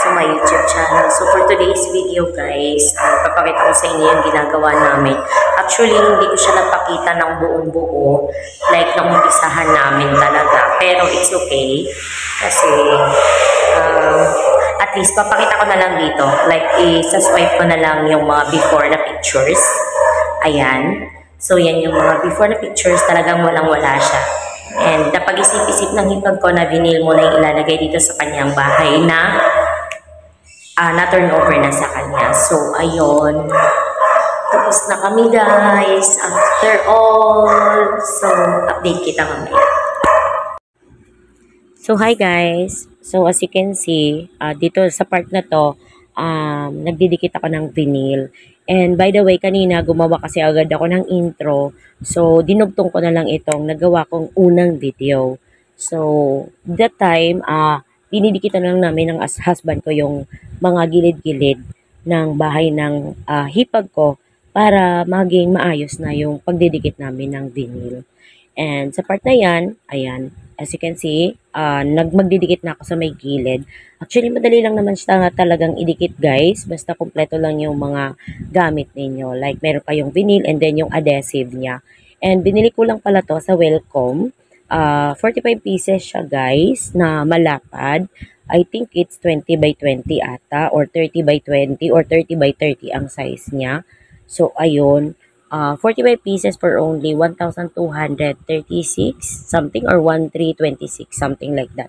to my YouTube channel. So for today's video guys, papakita ko sa inyo yung ginagawa namin. Actually, hindi ko siya napakita ng buong buo, like nung umpisahan namin talaga. Pero it's okay, kasi at least papakita ko na lang dito. Like, isa-swipe ko na lang yung mga before na pictures. Ayan. So yan yung mga before na pictures, talagang walang-wala siya. And napag-isip-isip ng hipag ko na vinyl mo na yung ilalagay dito sa kanyang bahay na na-turn over na sa kanya. So, ayun. Tapos na kami guys. After all. So, update kita mamaya. So, hi guys. So, as you can see, dito sa part na to, nagdidikit ako ng vinyl. And by the way, kanina gumawa kasi agad ako ng intro. So, dinugtong ko na lang itong nagawa kong unang video. So, that time, dinidikitan lang namin ng husband ko yung mga gilid-gilid ng bahay ng hipag ko para maging maayos na yung pagdidikit namin ng vinyl. And sa part na yan, ayan, as you can see, magdidikit na ako sa may gilid. Actually, madali lang naman siya talagang idikit guys. Basta kompleto lang yung mga gamit ninyo. Like, meron pa yung vinyl and then yung adhesive niya. And binili ko lang pala to sa Welcome. 45 pieces siya guys na malapad. I think it's 20 by 20 ata or 30 by 20 or 30 by 30 ang size niya. So, ayun. 45 pieces for only 1,236 something or 1,326 something like that.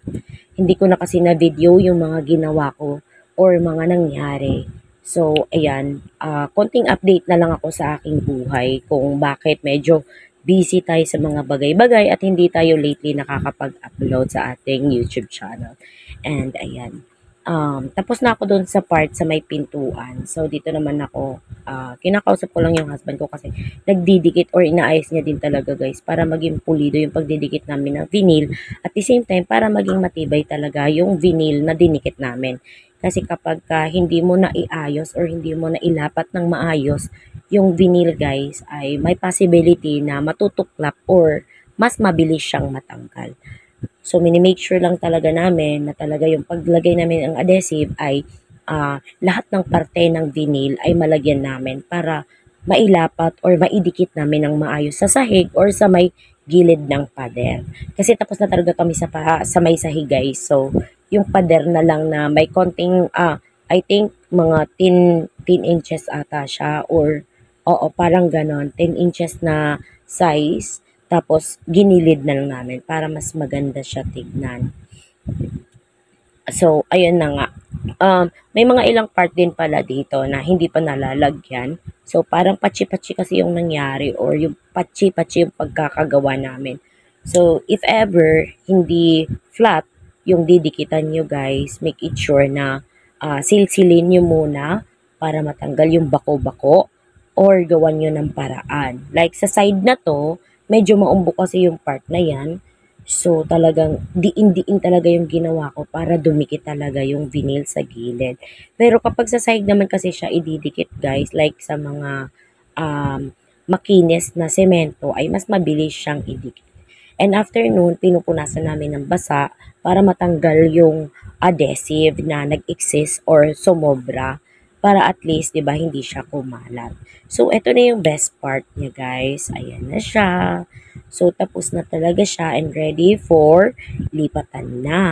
Hindi ko na kasi na video yung mga ginawa ko or mga nangyari. So, ayan, konting update na lang ako sa aking buhay kung bakit medyo busy tayo sa mga bagay-bagay at hindi tayo lately nakakapag-upload sa ating YouTube channel. And ayan. Tapos na ako doon sa part sa may pintuan. So, dito naman ako, kinakausap ko lang yung husband ko kasi nagdidikit or inaayos niya din talaga guys para maging pulido yung pagdidikit namin ng vinyl. At the same time, para maging matibay talaga yung vinyl na dinikit namin. Kasi kapag hindi mo na iayos or hindi mo na ilapat ng maayos yung vinyl guys, ay may possibility na matutuklap or mas mabilis siyang matanggal. So, minimake sure lang talaga namin na talaga yung paglagay namin ng adhesive ay lahat ng parte ng vinyl ay malagyan namin para mailapat or maidikit namin ng maayos sa sahig or sa may gilid ng pader. Kasi tapos na talaga kami sa may sahig guys. So, yung pader na lang na may konting, I think mga 10 inches ata siya or oo, parang ganon, 10 inches na size. Tapos, ginilid na lang namin para mas maganda siya tignan. So, ayun na nga. May mga ilang part din pala dito na hindi pa nalalagyan. So, parang patsi-patsi kasi yung nangyari or yung patsi-patsi yung pagkakagawa namin. So, if ever hindi flat yung didikitan nyo guys, make it sure na silsilin nyo muna para matanggal yung bako-bako or gawan nyo ng paraan. Like, sa side na to, medyo maumbok kasi yung part na yan. So, talagang diin-diin talaga yung ginawa ko para dumikit talaga yung vinyl sa gilid. Pero kapag sa side naman kasi siya ididikit guys, like sa mga makinis na semento, ay mas mabilis siyang idikit. And after nun, pinupunasan namin ng basa para matanggal yung adhesive na nag-exist or sumobra para at least, 'di ba, hindi siya kumalat. So, ito na yung best part niya, guys. Ayan na siya. So, tapos na talaga siya and ready for lipatan na.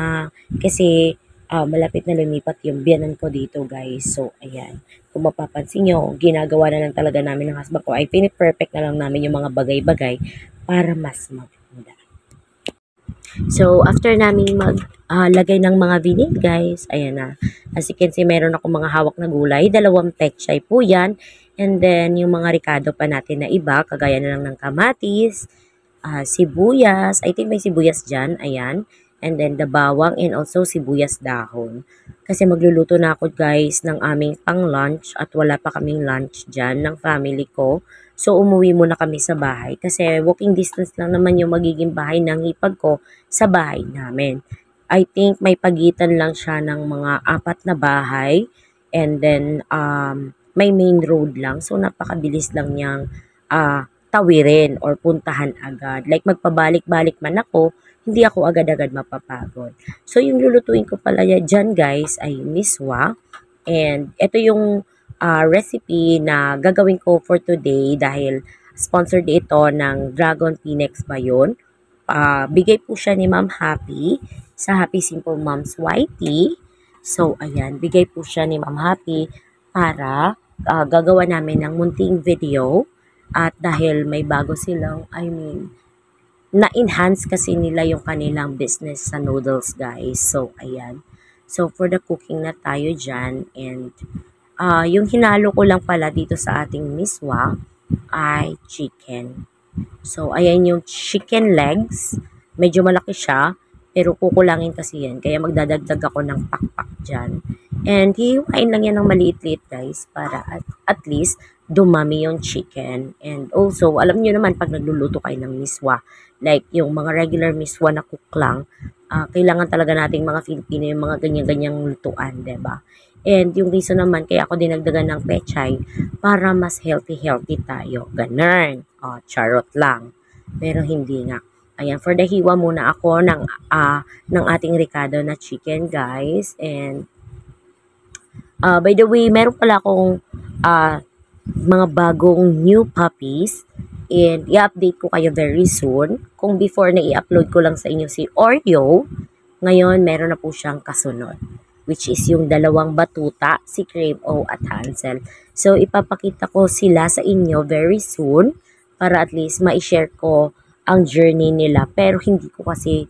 Kasi, malapit na lumipat yung biyanan ko dito, guys. So, ayan. Kung mapapansin nyo, ginagawa na lang talaga namin ng husband ko ay perfect na lang namin yung mga bagay-bagay para mas maganda. So, after namin maglagay ng mga vinyl, guys, ayan na. As you can see, meron ako mga hawak na gulay. 2 pechay po yan. And then, yung mga ricado pa natin na iba, kagaya na lang ng kamatis, sibuyas. I think may sibuyas dyan. Ayan. And then, the bawang and also sibuyas dahon. Kasi magluluto na ako, guys, ng aming pang-lunch at wala pa kaming lunch dyan ng family ko. So, umuwi muna kami sa bahay kasi walking distance lang naman yung magiging bahay ng hipag ko sa bahay namin. I think may pagitan lang siya ng mga 4 na bahay and then may main road lang. So, napakabilis lang niyang tawirin or puntahan agad. Like magpabalik-balik man ako, hindi ako agad-agad mapapagod. So yung lulutuin ko pala dyan guys ay miswa. And ito yung recipe na gagawin ko for today dahil sponsored ito ng Dragon Phoenix ba yun? Bigay po siya ni Ma'am Happy sa Happy Simple Moms YT. So, ayan, bigay po siya ni Ma'am Happy para gagawa namin ng munting video. At dahil may bago silang, na-enhance kasi nila yung kanilang business sa noodles, guys. So, ayan. So, for the cooking na tayo dyan. And, yung hinalo ko lang pala dito sa ating miswa ay chicken. So, ayan yung chicken legs. Medyo malaki siya, pero kukulangin kasi yan. Kaya magdadagdag ako ng pakpak dyan. And hihiwain lang yan ng maliit-liit guys para at least dumami yung chicken. And also, alam nyo naman pag nagluluto kayo ng miswa, like yung mga regular miswa na cook lang, kailangan talaga nating mga Filipino yung mga ganyan-ganyang lutuan, ba diba? And yung reason naman, kaya ako dinagdagan ng pechay para mas healthy tayo. Ganun. Charot lang. Pero hindi nga. Ayan, for the hiwa muna ako ng ating ricado na chicken, guys. And, by the way, meron pala akong mga bagong new puppies. And, i-update ko kayo very soon. Kung before na i-upload ko lang sa inyo si Oreo, ngayon meron na po siyang kasunod, which is yung dalawang batuta, si Crave O at Hansel. So, ipapakita ko sila sa inyo very soon para at least ma-share ko ang journey nila. Pero hindi ko kasi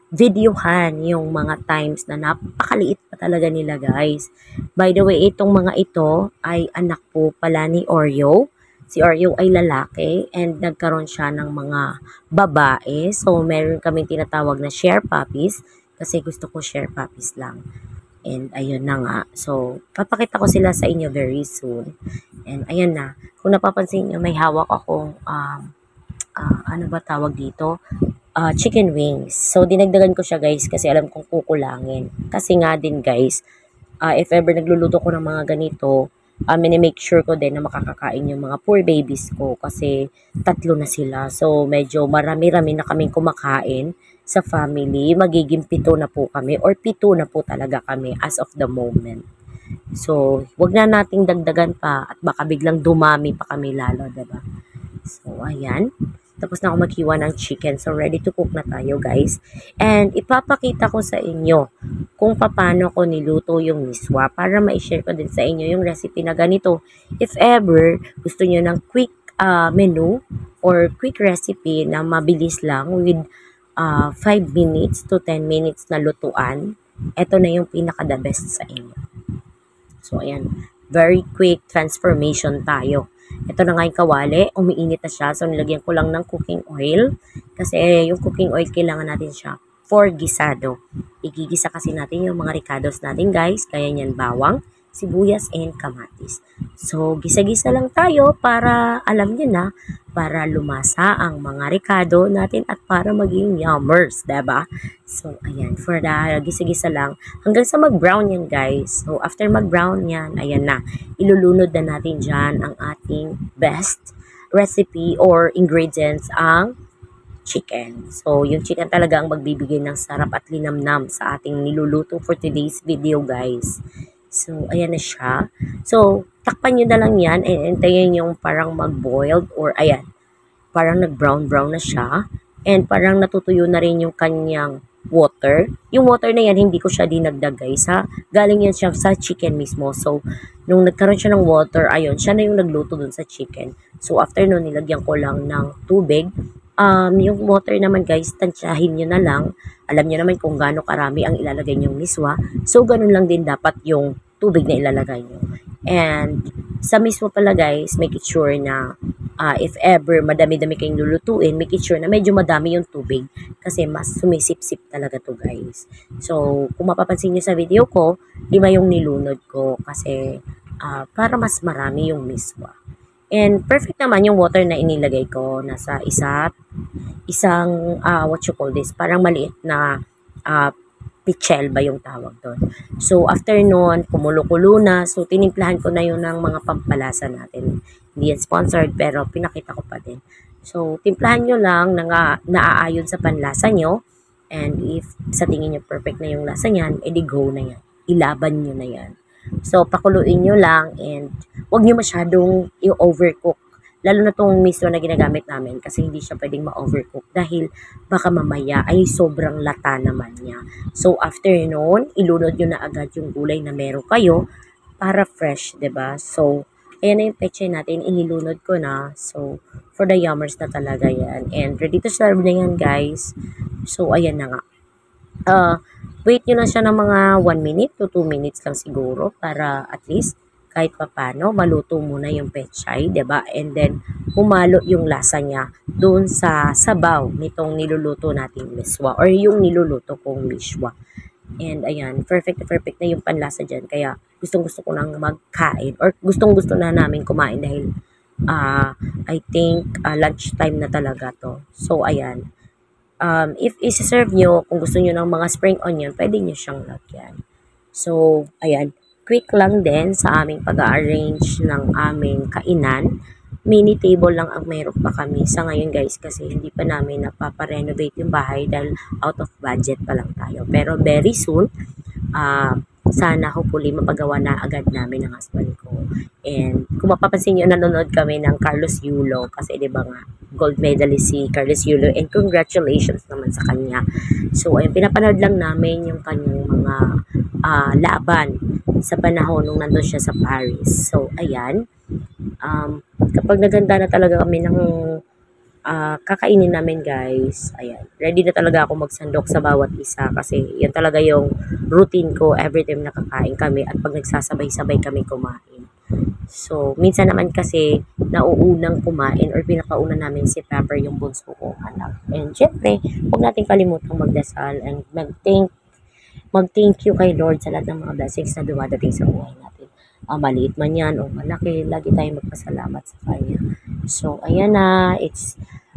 videohan yung mga times na napakaliit pa talaga nila, guys. By the way, itong mga ito ay anak po pala ni Oreo. Si Oreo ay lalaki and nagkaroon siya ng mga babae. So, meron kaming tinatawag na share puppies kasi gusto ko share puppies lang. And ayun na nga. So, papakita ko sila sa inyo very soon. And ayun na. Kung napapansin nyo, may hawak akong, ano ba tawag dito? Chicken wings. So, dinagdagan ko siya guys kasi alam kong kukulangin. Kasi nga din guys, if ever nagluluto ko ng mga ganito, make sure ko din na makakakain yung mga poor babies ko kasi 3 na sila. So, medyo marami-rami na kaming kumakain sa family. Magiging 7 na po kami or 7 na po talaga kami as of the moment. So, wag na nating dagdagan pa at baka biglang dumami pa kami lalo, diba? So, ayan. Tapos na ako maghiwa ng chicken. So, ready to cook na tayo, guys. And, ipapakita ko sa inyo kung paano ko niluto yung miswa para ma-share ko din sa inyo yung recipe na ganito. If ever, gusto nyo ng quick menu or quick recipe na mabilis lang with 5 minutes to 10 minutes na lutuan, ito na yung pinaka-the best sa inyo. So, ayan. Very quick transformation tayo. Ito na nga yung kawali, umiinit na siya. So, nilagyan ko lang ng cooking oil. Kasi yung cooking oil, kailangan natin siya for gisado. Igigisa kasi natin yung mga ricados natin, guys. Kaya niyan bawang, sibuyas, and kamatis. So, gisa-gisa lang tayo para, alam niyo na, para lumasa ang mga ricado natin at para maging yummers, diba? So, ayan, for the gisa-gisa lang, hanggang sa mag-brown yan, guys. So, after mag-brown yan, ayan na, ilulunod na natin dyan ang ating best recipe or ingredients, ang chicken. So, yung chicken talaga ang magbibigay ng sarap at linamnam sa ating niluluto for today's video, guys. So, ayan na siya. So, takpan nyo na lang yan and antayin yung parang mag-boiled or ayan, parang nag-brown-brown na siya and parang natutuyo na rin yung kanyang water. Yung water na yan, hindi ko siya dinagdag guys ha. Galing yan siya sa chicken mismo. So, nung nagkaroon siya ng water, ayun, siya na yung nagluto dun sa chicken. So, after nun, nilagyan ko lang ng tubig. Yung water naman guys, tansyahin nyo na lang. Alam nyo naman kung gaano karami ang ilalagay nyong miswa. So, ganun lang din dapat yung tubig na ilalagay nyo. And, sa mismo pala guys, make it sure na if ever madami-dami kayong lulutuin, make it sure na medyo madami yung tubig kasi mas sumisip-sip talaga to guys. So, kung mapapansin nyo sa video ko, 5 yung nilunod ko kasi para mas marami yung miswa. And perfect naman yung water na inilagay ko. Nasa isang, what you call this, parang maliit na pichel ba yung tawag doon. So, after nun, kumulo-kulo na. So, tinimplahan ko na yun ng mga pampalasa natin. Hindi yan sponsored pero pinakita ko pa din. So, timplahan nyo lang na naaayon sa panlasa nyo. And if sa tingin nyo perfect na yung lasa niyan, edi go na yan. Ilaban nyo na yan. So, pakuluin nyo lang and huwag nyo masyadong i-overcook. Lalo na tong miso na ginagamit namin kasi hindi siya pwedeng ma-overcook dahil baka mamaya ay sobrang lata naman niya. So, after noon, ilunod nyo na agad yung gulay na meron kayo para fresh, 'di ba? So, ayan na yung peche natin, inilunod ko na. So, for the yummers na talaga yan. And ready to serve na yan, guys. So, ayan na nga. Wait nyo na siya ng mga 1 minute to 2 minutes lang siguro para at least kahit papano maluto muna yung pechay, 'di ba? And then humalo yung lasa niya doon sa sabaw nitong niluluto nating miswa or yung niluluto kong miswa. And ayan, perfect na perfect na yung panlasa diyan. Kaya gustong-gusto ko nang magkain or gustong-gusto na namin kumain dahil I think lunchtime na talaga to. So ayan, if isi-serve nyo, kung gusto nyo ng mga spring onion, pwede nyo siyang lagyan. So, ayan, quick lang din sa aming pag-arrange ng aming kainan. Mini table lang ang meron pa kami sa ngayon guys kasi hindi pa namin napaparenovate yung bahay dahil out of budget pa lang tayo. Pero very soon, sana hopefully mapagawa na agad namin ng husband ko. And kung mapapansin nyo, nanonood kami ng Carlos Yulo kasi di ba nga, gold medalist si Carlos Yulo and congratulations naman sa kanya. So, ayun, pinapanood lang namin yung kanyang mga laban sa panahon nung nandun siya sa Paris. So, ayan, kapag naganda na talaga kami ng kakainin namin guys, ayan, ready na talaga ako magsandok sa bawat isa kasi yan talaga yung routine ko every time nakakain kami at pag nagsasabay-sabay kami kumain. So, minsan naman kasi nauunang kumain or pinakauna namin si Pepper yung bunso kong anak. And syempre, huwag natin kalimutang magdasal and mag-thank you kay Lord sa lahat ng mga blessings na dumadating sa buhay natin. Maliit man yan o malaki, lagi tayong magpasalamat sa Kanya. So, ayan na,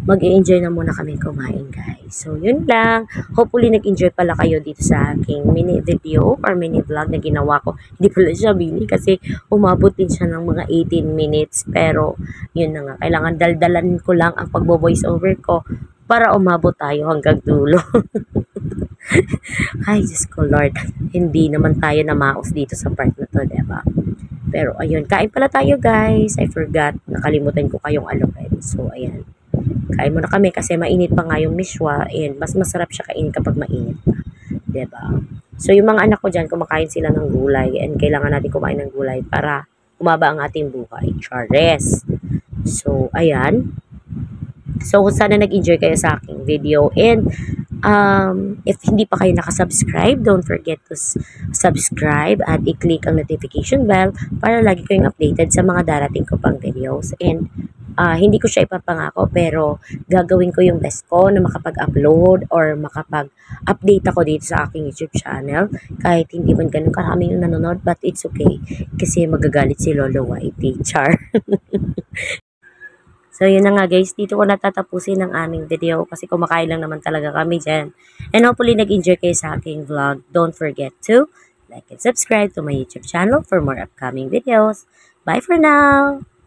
mag-enjoy na muna kami kumain guys. So, yun lang. Hopefully, nag-enjoy pala kayo dito sa aking mini video or mini vlog na ginawa ko. Hindi pala siya mini kasi umabot din siya ng mga 18 minutes. Pero, yun na nga. Kailangan daldalan ko lang ang pagbo-voice over ko para umabot tayo hanggang dulo. Ay, Diyos ko Lord. Hindi naman tayo namaos dito sa part na to, diba? Pero, ayun. Kain pala tayo guys. I forgot. Nakalimutan ko kayong alukin. So, ayan. Kain muna kami kasi mainit pa nga yung miswa and mas masarap siya kainin kapag mainit pa. Diba? So, yung mga anak ko dyan, kumakain sila ng gulay and kailangan natin kumain ng gulay para umaba ang ating buhay. Chares! So, ayan. So, sana nag-enjoy kayo sa aking video and if hindi pa kayo nakasubscribe, don't forget to subscribe at i-click ang notification bell para lagi kayong updated sa mga darating ko pang videos. And hindi ko siya ipapangako pero gagawin ko yung best ko na makapag-upload or makapag-update ako dito sa aking YouTube channel kahit hindi man ganun karami yung nanonood, but it's okay kasi magagalit si Lolo Whitey. Char. So, yun na nga guys, dito ko natatapusin ang aming video kasi kumakain lang naman talaga kami dyan. And hopefully nag-enjoy kayo sa aking vlog. Don't forget to like and subscribe to my YouTube channel for more upcoming videos. Bye for now!